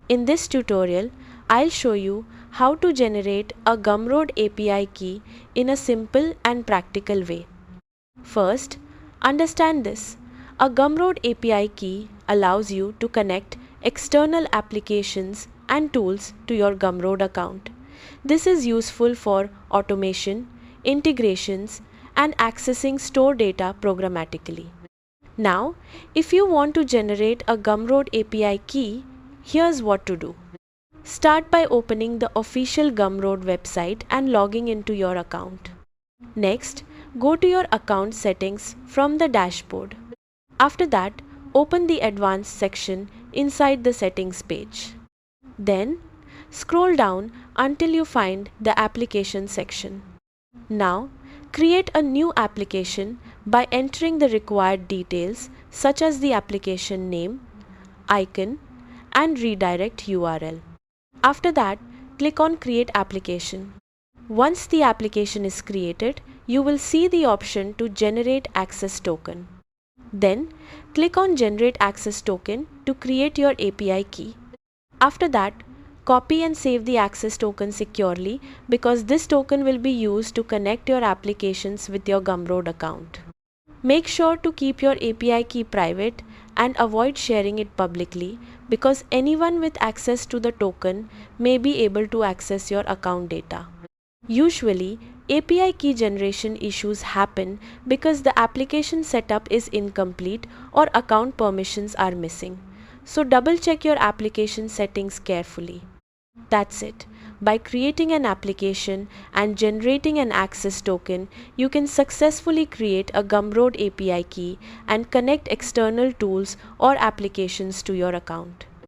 In this tutorial, I'll show you how to generate a Gumroad API key in a simple and practical way. First, understand this. A Gumroad API key allows you to connect external applications and tools to your Gumroad account. This is useful for automation, integrations, and accessing store data programmatically. Now, if you want to generate a Gumroad API key, here's what to do. Start by opening the official Gumroad website and logging into your account. Next, go to your account settings from the dashboard. After that, open the advanced section inside the settings page. Then, scroll down until you find the application section. Now, create a new application by entering the required details such as the application name, icon, and redirect URL. After that, click on Create Application. Once the application is created, you will see the option to generate access token. Then, click on Generate Access Token to create your API key. After that, copy and save the access token securely because this token will be used to connect your applications with your Gumroad account. Make sure to keep your API key private and avoid sharing it publicly because anyone with access to the token may be able to access your account data. Usually, API key generation issues happen because the application setup is incomplete or account permissions are missing. So double check your application settings carefully. That's it. By creating an application and generating an access token, you can successfully create a Gumroad API key and connect external tools or applications to your account.